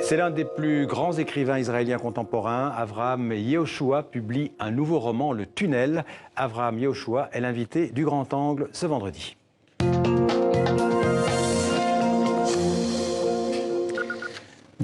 C'est l'un des plus grands écrivains israéliens contemporains. Avraham Yehoshua publie un nouveau roman, Le Tunnel. Avraham Yehoshua est l'invité du Grand Angle ce vendredi.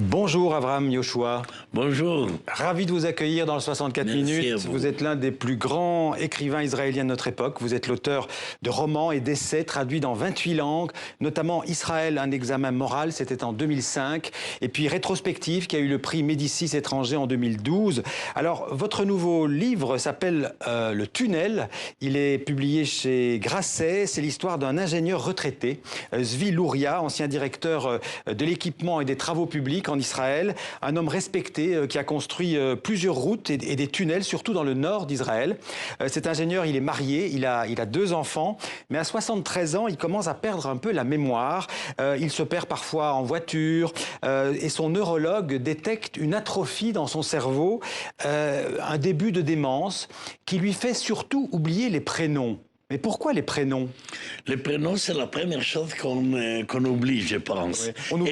Bonjour Avraham Yehoshua. Bonjour. Ravi de vous accueillir dans le 64 Merci minutes. à vous. Vous êtes l'un des plus grands écrivains israéliens de notre époque. Vous êtes l'auteur de romans et d'essais traduits dans 28 langues, notamment Israël, un examen moral, c'était en 2005, et puis Rétrospective, qui a eu le prix Médicis étranger en 2012. Alors, votre nouveau livre s'appelle Le Tunnel. Il est publié chez Grasset. C'est l'histoire d'un ingénieur retraité, Zvi Louria, ancien directeur de l'équipement et des travaux publics en Israël, un homme respecté qui a construit plusieurs routes et des tunnels, surtout dans le nord d'Israël. Cet ingénieur, il est marié, il a 2 enfants, mais à 73 ans, il commence à perdre un peu la mémoire. Il se perd parfois en voiture et son neurologue détecte une atrophie dans son cerveau, un début de démence qui lui fait surtout oublier les prénoms. Mais pourquoi les prénoms? Les prénoms, c'est la première chose qu'on oublie, je pense. Oui, on oublie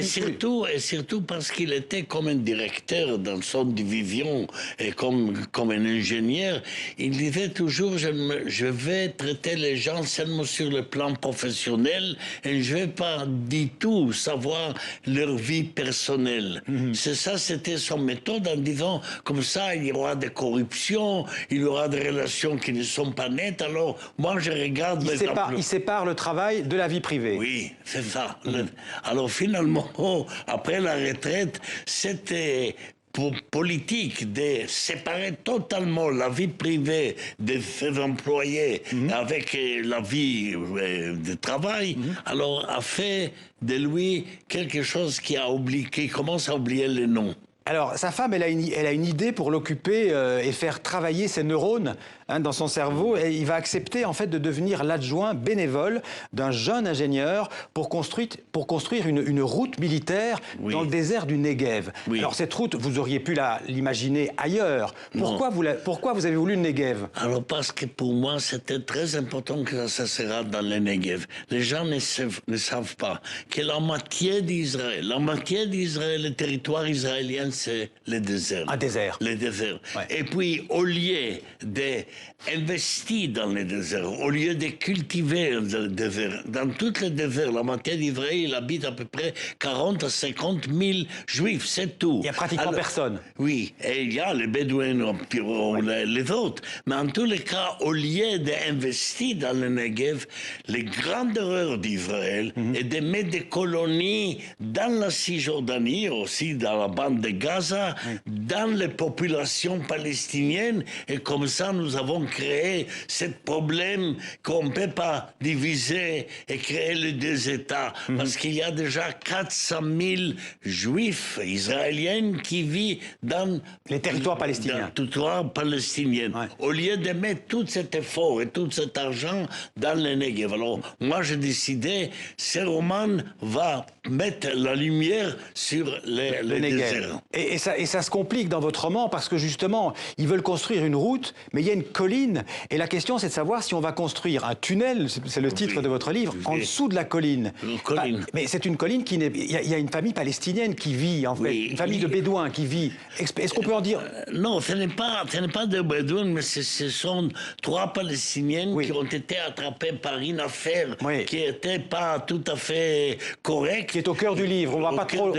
et surtout parce qu'il était comme un directeur dans son division et comme un ingénieur. Il disait toujours, je vais traiter les gens seulement sur le plan professionnel et je ne vais pas du tout savoir leur vie personnelle. C'est ça, c'était son méthode en disant, comme ça, il y aura des corruptions, il y aura des relations qui ne sont pas nettes. Alors, moi, je regarde il sépare le travail de la vie privée. Oui, c'est ça. Alors finalement, après la retraite, c'était politique de séparer totalement la vie privée de ses employés avec la vie de travail. Alors a fait de lui quelque chose qui commence à oublier les noms. Alors, sa femme, elle a une idée pour l'occuper et faire travailler ses neurones dans son cerveau. Et il va accepter, en fait, de devenir l'adjoint bénévole d'un jeune ingénieur pour construire une route militaire dans le désert du Negev. Oui. Alors, cette route, vous auriez pu l'imaginer ailleurs. Pourquoi vous avez voulu le Negev? Alors, parce que pour moi, c'était très important que ça sera dans le Negev. Les gens ne savent pas que la moitié d'Israël, le territoire israélien, c'est le désert. Un désert. Le désert. Ouais. Et puis, au lieu d'investir dans le désert, au lieu de cultiver le désert, dans tout le désert, la moitié d'Israël, il habite à peu près 40 à 50 000 juifs, c'est tout. Il n'y a pratiquement personne. Oui, et il y a les Bédouins, les autres. Mais en tous les cas, au lieu d'investir dans le Negev, les grandes erreurs d'Israël est de mettre des colonies dans la Cisjordanie, aussi dans la bande de Gaza, dans les populations palestiniennes, et comme ça nous avons créé ce problème qu'on ne peut pas diviser et créer les 2 États, parce qu'il y a déjà 400 000 juifs israéliens qui vivent dans Les territoires palestiniens. Dans le territoire palestinien. Ouais. Au lieu de mettre tout cet effort et tout cet argent dans le Negev. Alors, moi, j'ai décidé, ce roman va mettre la lumière sur le désert. Et ça se complique dans votre roman parce que justement, ils veulent construire une route, mais il y a une colline. Et la question, c'est de savoir si on va construire un tunnel, c'est le titre de votre livre, en dessous de la colline. Mais c'est une colline qui n'est... Il y a une famille palestinienne qui vit, en fait, une famille de Bédouins qui vit. Est-ce qu'on peut en dire... Non, ce n'est pas de Bédouins, mais ce sont 3 Palestiniens qui ont été attrapés par une affaire qui n'était pas tout à fait correcte. Qui est au cœur du livre, on ne va pas trop...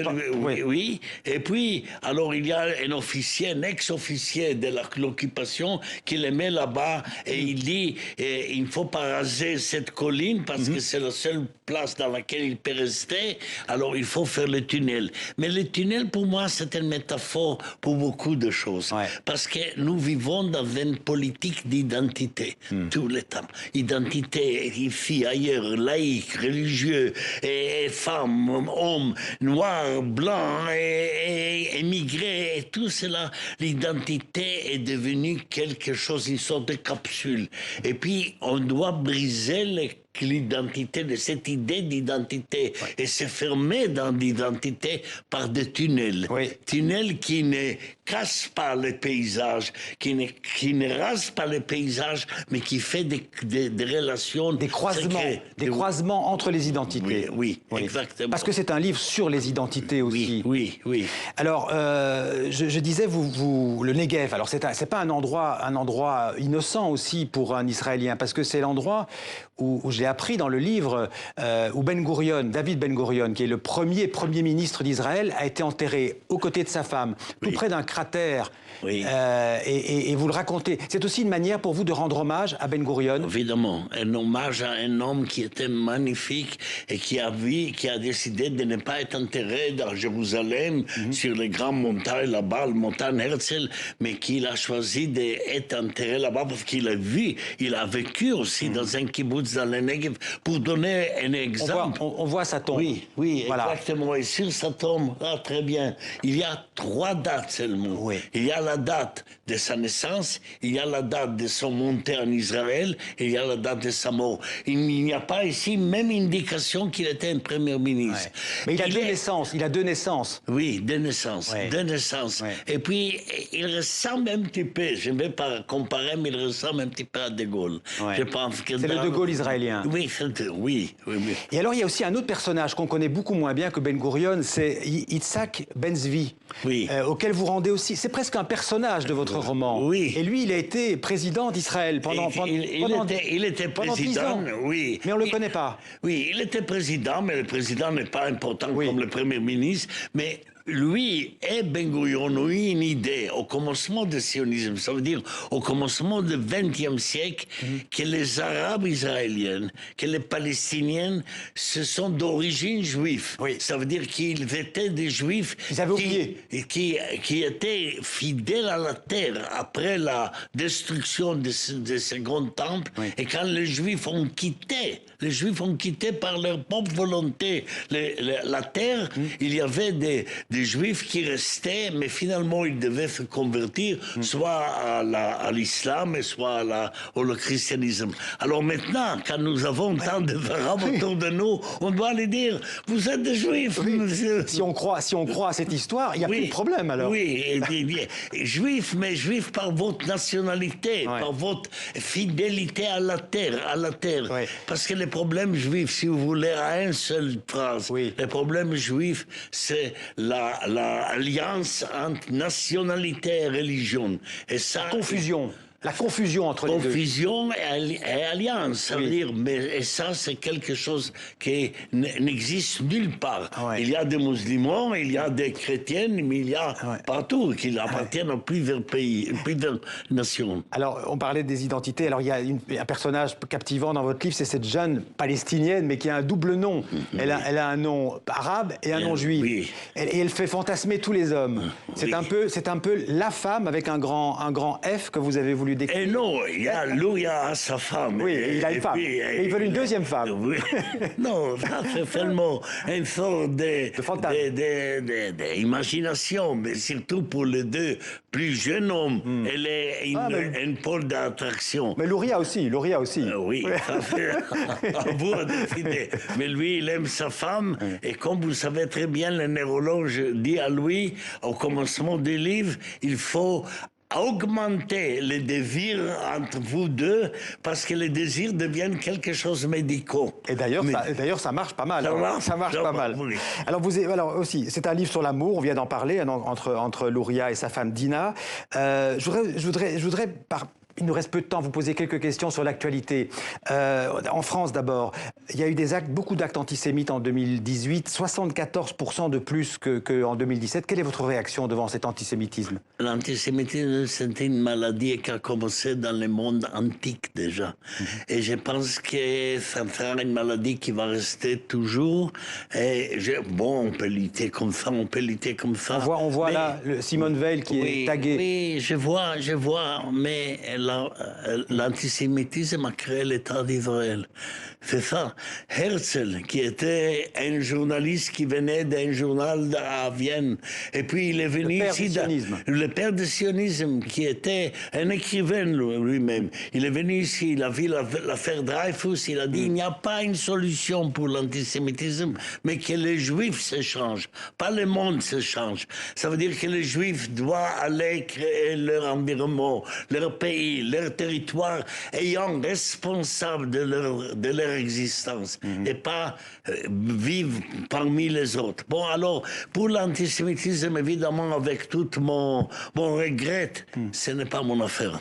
Oui, et puis, alors il y a un officier, un ex-officier de l'occupation qui les met là-bas et il dit il ne faut pas raser cette colline parce que c'est la seule place dans laquelle il peut rester, alors il faut faire le tunnel. Mais le tunnel, pour moi, c'est une métaphore pour beaucoup de choses. Parce que nous vivons dans une politique d'identité tout le temps. Identité ici, ailleurs, laïque, religieux, et femmes, hommes, noirs, blancs, et émigrés, et tout cela. L'identité est devenue quelque chose, une sorte de capsule. Et puis, on doit briser les l'identité, de cette idée d'identité, et se fermer dans l'identité par des tunnels. Tunnels qui ne cassent pas les paysages, qui ne rasent pas les paysages, mais qui fait des relations... Des croisements entre les identités. Oui, exactement. Parce que c'est un livre sur les identités aussi. Oui. Alors, je disais, le Negev, alors c'est pas un endroit innocent aussi pour un Israélien, parce que c'est l'endroit où j'ai appris dans le livre où David Ben Gurion, qui est le premier ministre d'Israël, a été enterré aux côtés de sa femme, tout près d'un cratère. Et vous le racontez. C'est aussi une manière pour vous de rendre hommage à Ben Gurion. Évidemment, un hommage à un homme qui était magnifique et qui a décidé de ne pas être enterré dans Jérusalem, sur les grandes montagnes là-bas, la montagne Herzl, mais qu'il a choisi d'être enterré là-bas parce qu'il a vécu aussi dans un kibbutz dans le Negev, pour donner un exemple. On voit sa tombe. Oui, voilà. Exactement. Et sur sa tombe, très bien, il y a 3 dates seulement. Il y a la date de sa naissance, il y a la date de son montée en Israël, et il y a la date de sa mort. Il n'y a pas ici même indication qu'il était un premier ministre. Mais il a deux naissances. Oui, 2 naissances. 2 naissances. Et puis, il ressemble un petit peu, je ne vais pas comparer, mais il ressemble un petit peu à De Gaulle. Je pense que c'est le De Gaulle israélien. Oui. Et alors, il y a aussi un autre personnage qu'on connaît beaucoup moins bien que Ben Gurion, c'est Yitzhak Ben Zvi, auquel vous rendez aussi... C'est presque un personnage de votre roman. Et lui, il a été président d'Israël pendant 10 ans. Oui. Mais on ne le connaît pas. Oui, il était président, mais le président n'est pas important comme le premier ministre. Mais lui et Ben Gurion ont eu une idée au commencement du sionisme, ça veut dire au commencement du XXe siècle, que les Arabes israéliens, que les Palestiniens, ce sont d'origine juive. Ça veut dire qu'ils étaient des Juifs qui étaient fidèles à la terre après la destruction de ce grand temple. Et quand les Juifs ont quitté par leur propre volonté la terre, il y avait des Juifs qui restaient, mais finalement ils devaient se convertir soit à l'islam, soit au christianisme. Alors maintenant, quand nous avons tant de Arabes autour de nous, on doit les dire, vous êtes des Juifs, monsieur. Si on croit à cette histoire, il n'y a plus de problème alors. Juifs, mais Juifs par votre nationalité, par votre fidélité à la terre. Parce que les problèmes juifs, si vous voulez, à une seule phrase, les problèmes juifs, c'est l'alliance entre nationalité et religion. Et ça, la confusion entre les deux. Confusion et alliance, ça veut dire, et ça c'est quelque chose qui n'existe nulle part. Il y a des musulmans, il y a des chrétiens, mais il y a partout qui appartiennent à plusieurs pays, plusieurs nations. Alors, on parlait des identités. Alors, il y a un personnage captivant dans votre livre, c'est cette jeune palestinienne, mais qui a un double nom. Elle a un nom arabe et un nom juif. Et elle fait fantasmer tous les hommes. C'est un peu la femme avec un grand F que vous avez voulu décrire. Et non, lui a sa femme. Il a une femme. Et ils veulent une deuxième femme. Non, ça c'est seulement une sorte d'imagination, mais surtout pour les 2 plus jeunes hommes. Elle est un pôle d'attraction. Mais Louria aussi. Oui, ça fait à vous de décider. Mais lui, il aime sa femme, et comme vous savez très bien, le neurologue dit à lui, au commencement du livre, il faut augmenter les désirs entre vous 2 parce que les désirs deviennent quelque chose de médical. Et d'ailleurs, ça marche pas mal. Ça marche pas mal. Oui. Alors aussi, c'est un livre sur l'amour, on vient d'en parler, entre Louria et sa femme Dina. Je voudrais il nous reste peu de temps, vous poser quelques questions sur l'actualité. En France d'abord, il y a eu beaucoup d'actes antisémites en 2018, 74% de plus qu'en 2017. Quelle est votre réaction devant cet antisémitisme? L'antisémitisme, c'est une maladie qui a commencé dans le monde antique déjà. Et je pense que ça sera une maladie qui va rester toujours. Et on peut lutter comme ça, On voit là Simone Veil qui est taguée. Oui, je vois, mais l'antisémitisme a créé l'État d'Israël. C'est ça. Herzl, qui était un journaliste qui venait d'un journal à Vienne, et puis il est venu ici, le père du sionisme, qui était un écrivain lui-même. Il est venu ici, il a vu l'affaire Dreyfus, il a dit il n'y a pas une solution pour l'antisémitisme, mais que les Juifs se changent, pas le monde se change. Ça veut dire que les Juifs doivent aller créer leur environnement, leur pays, leur territoire, ayant responsable de leur existence et pas vivre parmi les autres. Bon, alors, pour l'antisémitisme, évidemment, avec tout mon regret, ce n'est pas mon affaire.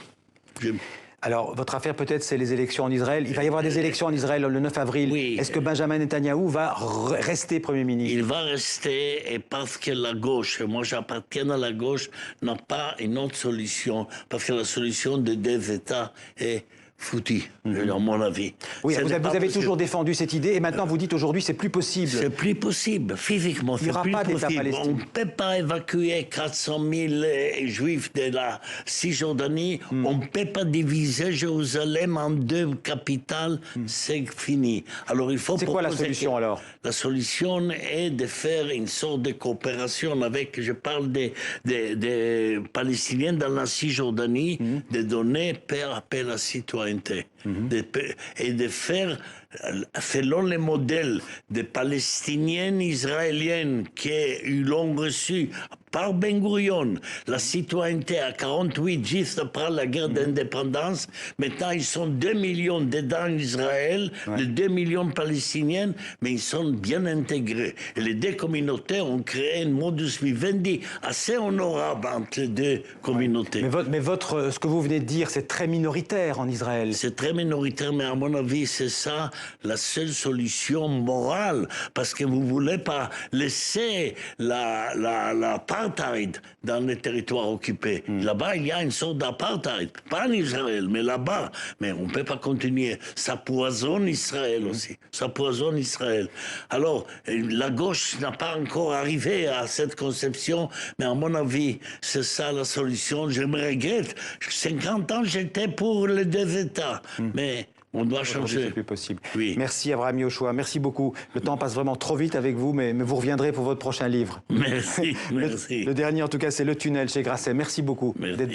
Alors, votre affaire, peut-être, c'est les élections en Israël. Il va y avoir des élections en Israël le 9 avril. Oui. Est-ce que Benjamin Netanyahou va rester Premier ministre? Il va rester, et parce que la gauche, moi j'appartiens à la gauche, n'a pas une autre solution, parce que la solution des deux États est foutue, à mon avis. Oui, vous avez toujours défendu cette idée, et maintenant vous dites aujourd'hui c'est plus possible. C'est plus possible, physiquement, c'est plus possible. On ne peut pas évacuer 400 000 Juifs de la Cisjordanie, on ne peut pas diviser Jérusalem en deux capitales, c'est fini. Alors il faut. C'est quoi la solution alors? La solution est de faire une sorte de coopération avec, je parle des Palestiniens dans la Cisjordanie, de donner paix à la citoyenneté. Et de faire, selon les modèles des Palestiniens israéliens qui l'ont reçu par Ben Gurion, la citoyenneté à 48, juste après la guerre d'indépendance. Maintenant, ils sont 2 millions dedans en Israël, les 2 millions palestiniens, mais ils sont bien intégrés. Et les deux communautés ont créé un modus vivendi assez honorable entre les deux communautés. Mais ce que vous venez de dire, c'est très minoritaire en Israël. C'est très minoritaire, mais à mon avis, c'est ça la seule solution morale, parce que vous ne voulez pas laisser l'apartheid dans les territoires occupés. Là-bas, il y a une sorte d'apartheid, pas en Israël, mais là-bas. Mais on ne peut pas continuer. Ça poisonne Israël aussi. Ça poisonne Israël. Alors, la gauche n'a pas encore arrivé à cette conception, mais à mon avis, c'est ça la solution. Je me regrette. 50 ans, j'étais pour les deux États. Mais on doit changer. C'est plus possible. Oui. Merci Abraham Yehoshua, merci beaucoup. Le temps passe vraiment trop vite avec vous, mais vous reviendrez pour votre prochain livre. Merci, merci. Le dernier, en tout cas, c'est Le Tunnel chez Grasset. Merci beaucoup d'être venu.